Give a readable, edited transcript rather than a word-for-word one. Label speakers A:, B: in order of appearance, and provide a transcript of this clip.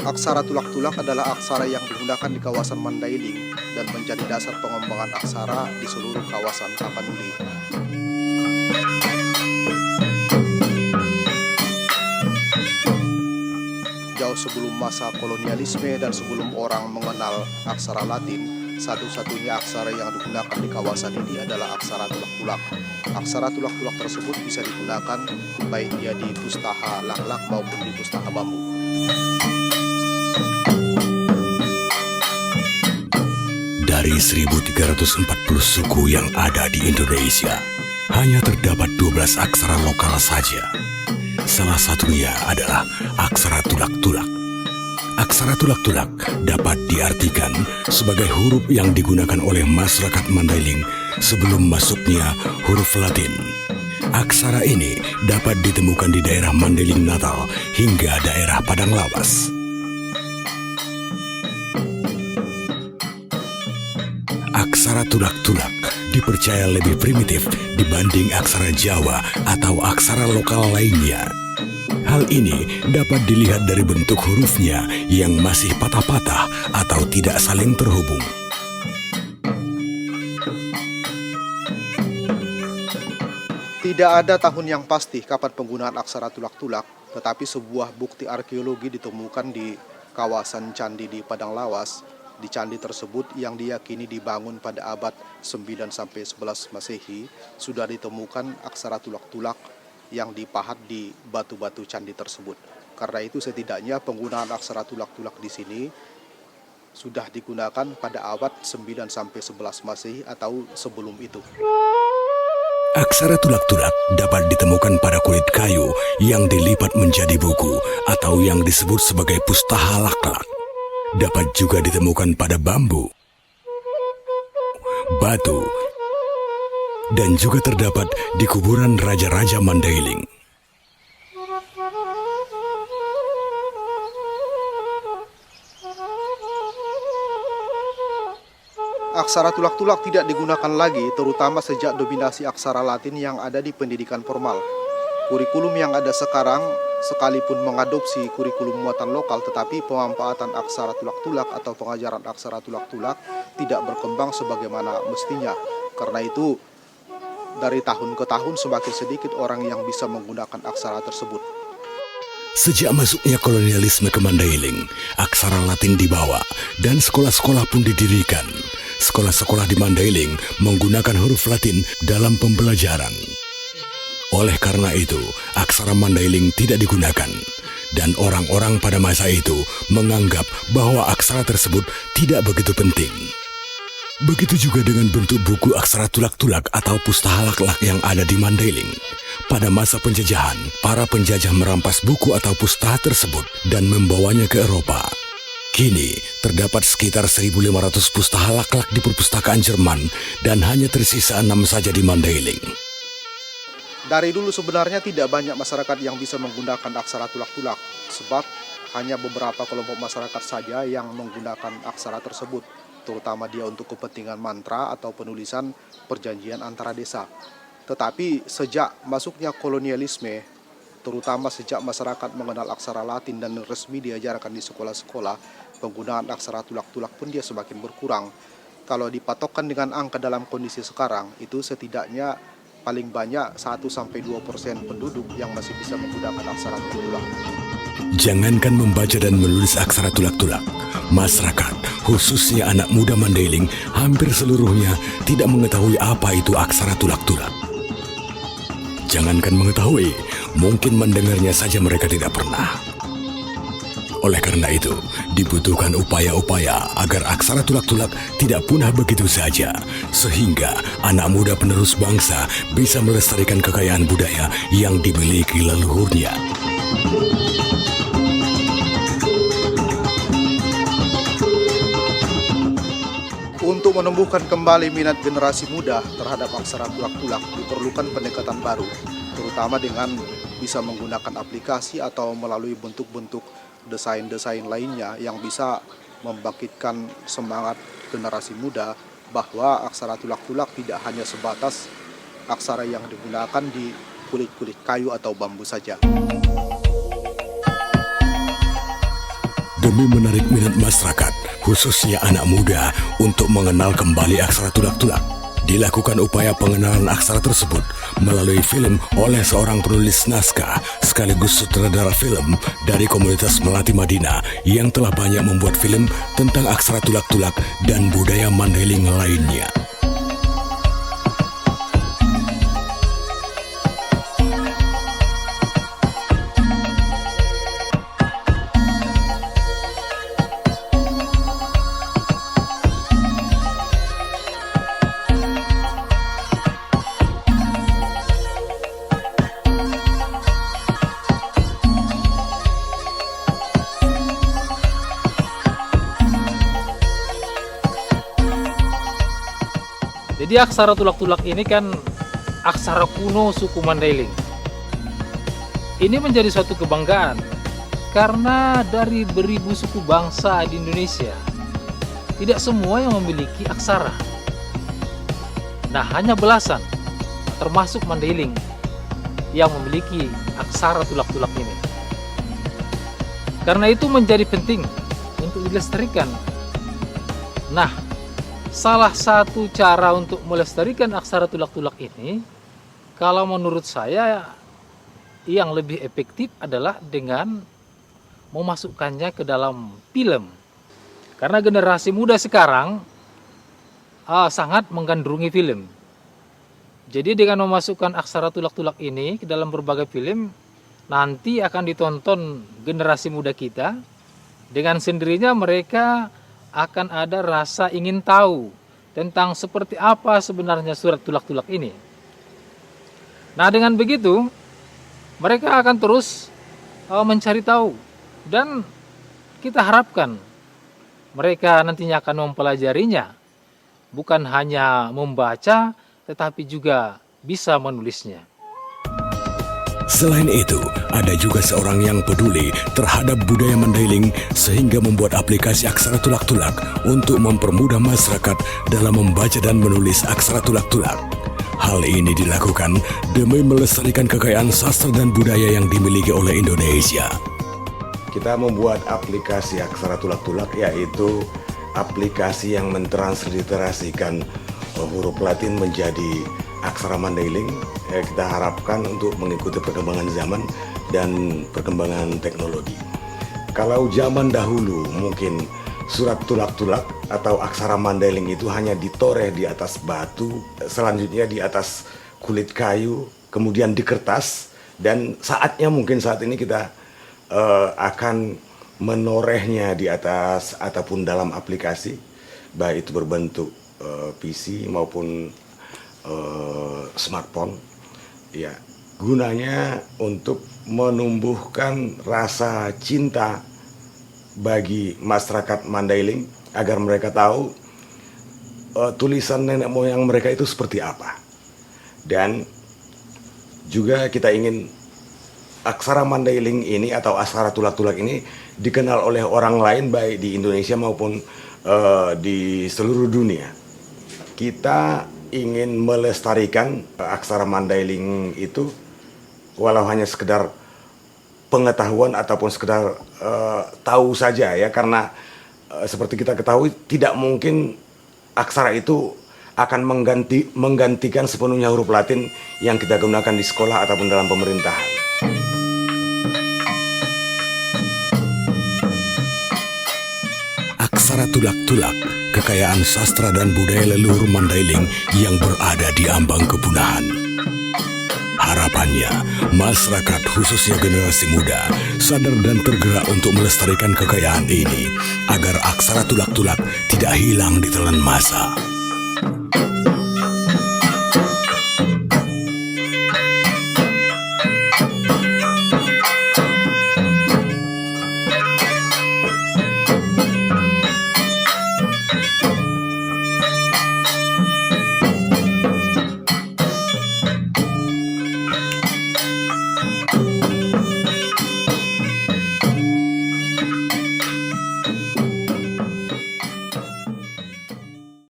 A: Aksara tulak-tulak adalah aksara yang digunakan di kawasan Mandailing dan menjadi dasar pengembangan aksara di seluruh kawasan Tapanuli. Jauh sebelum masa kolonialisme dan sebelum orang mengenal aksara Latin, satu-satunya aksara yang digunakan di kawasan ini adalah aksara tulak-tulak. Aksara tulak-tulak tersebut bisa digunakan baik dia di Pustaha Laklak maupun di Pustaha Bambu.
B: Dari 1340 suku yang ada di Indonesia, hanya terdapat 12 aksara lokal saja. Salah satunya adalah aksara tulak-tulak. Aksara tulak-tulak dapat diartikan sebagai huruf yang digunakan oleh masyarakat Mandailing sebelum masuknya huruf Latin. Aksara ini dapat ditemukan di daerah Mandailing Natal hingga daerah Padang Lawas. Aksara tulak-tulak dipercaya lebih primitif dibanding aksara Jawa atau aksara lokal lainnya. Hal ini dapat dilihat dari bentuk hurufnya yang masih patah-patah atau tidak saling terhubung.
A: Tidak ada tahun yang pasti kapan penggunaan aksara tulak-tulak, tetapi sebuah bukti arkeologi ditemukan di kawasan candi di Padang Lawas. Di candi tersebut yang diyakini dibangun pada abad 9-11 Masehi, sudah ditemukan aksara tulak-tulak yang dipahat di batu-batu candi tersebut. Karena itu setidaknya penggunaan aksara tulak-tulak di sini sudah digunakan pada abad 9-11 Masehi atau sebelum itu.
B: Aksara tulak-tulak dapat ditemukan pada kulit kayu yang dilipat menjadi buku atau yang disebut sebagai pustaha laklak. Dapat juga ditemukan pada bambu, batu, dan juga terdapat di kuburan raja-raja Mandailing.
A: Aksara tulak-tulak tidak digunakan lagi, terutama sejak dominasi aksara Latin yang ada di pendidikan formal. Kurikulum yang ada sekarang sekalipun mengadopsi kurikulum muatan lokal, tetapi pemanfaatan aksara tulak-tulak atau pengajaran aksara tulak-tulak tidak berkembang sebagaimana mestinya. Karena itu, dari tahun ke tahun semakin sedikit orang yang bisa menggunakan aksara tersebut.
B: Sejak masuknya kolonialisme ke Mandailing, aksara Latin dibawa dan sekolah-sekolah pun didirikan. Sekolah-sekolah di Mandailing menggunakan huruf Latin dalam pembelajaran. Oleh karena itu, aksara Mandailing tidak digunakan. Dan orang-orang pada masa itu menganggap bahwa aksara tersebut tidak begitu penting. Begitu juga dengan bentuk buku aksara tulak-tulak atau pustaha laklak yang ada di Mandailing. Pada masa penjajahan, para penjajah merampas buku atau pustaha tersebut dan membawanya ke Eropa. Kini, terdapat sekitar 1.500 pustaha laklak di perpustakaan Jerman dan hanya tersisa 6 saja di Mandailing.
A: Dari dulu sebenarnya tidak banyak masyarakat yang bisa menggunakan aksara tulak-tulak, sebab hanya beberapa kelompok masyarakat saja yang menggunakan aksara tersebut, terutama dia untuk kepentingan mantra atau penulisan perjanjian antara desa. Tetapi sejak masuknya kolonialisme, terutama sejak masyarakat mengenal aksara Latin dan resmi diajarkan di sekolah-sekolah, penggunaan aksara tulak-tulak pun dia semakin berkurang. Kalau dipatokkan dengan angka dalam kondisi sekarang, itu setidaknya paling banyak 1-2% penduduk yang masih bisa menggunakan aksara tulak-tulak.
B: Jangankan membaca dan menulis aksara tulak-tulak, masyarakat, khususnya anak muda Mandailing, hampir seluruhnya tidak mengetahui apa itu aksara tulak-tulak. Jangankan mengetahui, mungkin mendengarnya saja mereka tidak pernah. Oleh karena itu, dibutuhkan upaya-upaya agar aksara tulak-tulak tidak punah begitu saja, sehingga anak muda penerus bangsa bisa melestarikan kekayaan budaya yang dimiliki leluhurnya.
A: Untuk Untuk menumbuhkan kembali minat generasi muda terhadap aksara tulak-tulak diperlukan pendekatan baru, terutama dengan bisa menggunakan aplikasi atau melalui bentuk-bentuk desain-desain lainnya yang bisa membangkitkan semangat generasi muda bahwa aksara tulak-tulak tidak hanya sebatas aksara yang digunakan di kulit-kulit kayu atau bambu saja.
B: Demi menarik minat masyarakat, khususnya anak muda, untuk mengenal kembali aksara tulak-tulak, dilakukan upaya pengenalan aksara tersebut melalui film oleh seorang penulis naskah sekaligus sutradara film dari komunitas Melati Madinah yang telah banyak membuat film tentang aksara tulak-tulak dan budaya Mandailing lainnya.
C: Jadi aksara tulak-tulak ini kan aksara kuno suku Mandailing. Ini menjadi suatu kebanggaan karena dari beribu suku bangsa di Indonesia, tidak semua yang memiliki aksara. Nah, hanya belasan, termasuk Mandailing, yang memiliki aksara tulak-tulak ini. Karena itu menjadi penting untuk dilestarikan. Nah, salah satu cara untuk melestarikan aksara tulak-tulak ini, kalau menurut saya yang lebih efektif adalah dengan memasukkannya ke dalam film. Karena generasi muda sekarang sangat menggandrungi film. Jadi dengan memasukkan aksara tulak-tulak ini ke dalam berbagai film, nanti akan ditonton generasi muda kita. Dengan sendirinya mereka akan ada rasa ingin tahu tentang seperti apa sebenarnya surat tulak-tulak ini. Nah, dengan begitu mereka akan terus mencari tahu, dan kita harapkan mereka nantinya akan mempelajarinya, bukan hanya membaca tetapi juga bisa menulisnya.
B: Selain itu, ada juga seorang yang peduli terhadap budaya Mandailing sehingga membuat aplikasi aksara tulak-tulak untuk mempermudah masyarakat dalam membaca dan menulis aksara tulak-tulak. Hal ini dilakukan demi melestarikan kekayaan sastra dan budaya yang dimiliki oleh Indonesia.
D: Kita membuat aplikasi aksara tulak-tulak, yaitu aplikasi yang mentransliterasikan huruf Latin menjadi aksara Mandailing. Kita harapkan untuk mengikuti perkembangan zaman dan perkembangan teknologi. Kalau zaman dahulu mungkin surat tulak-tulak atau aksara Mandailing itu hanya ditoreh di atas batu, selanjutnya di atas kulit kayu, kemudian di kertas, dan saatnya mungkin saat ini kita akan menorehnya di atas ataupun dalam aplikasi, baik itu berbentuk PC maupun smartphone. Ya, gunanya untuk menumbuhkan rasa cinta bagi masyarakat Mandailing agar mereka tahu tulisan nenek moyang mereka itu seperti apa. Dan juga kita ingin aksara Mandailing ini atau aksara tulak-tulak ini dikenal oleh orang lain baik di Indonesia maupun di seluruh dunia. Kita ingin melestarikan aksara Mandailing itu walau hanya sekedar pengetahuan ataupun sekedar tahu saja ya, karena seperti kita ketahui tidak mungkin aksara itu akan menggantikan sepenuhnya huruf Latin yang kita gunakan di sekolah ataupun dalam pemerintahan.
B: Aksara tulak-tulak, kekayaan sastra dan budaya leluhur Mandailing yang berada di ambang kepunahan. Harapannya, masyarakat khususnya generasi muda sadar dan tergerak untuk melestarikan kekayaan ini agar aksara tulak-tulak tidak hilang di telan masa.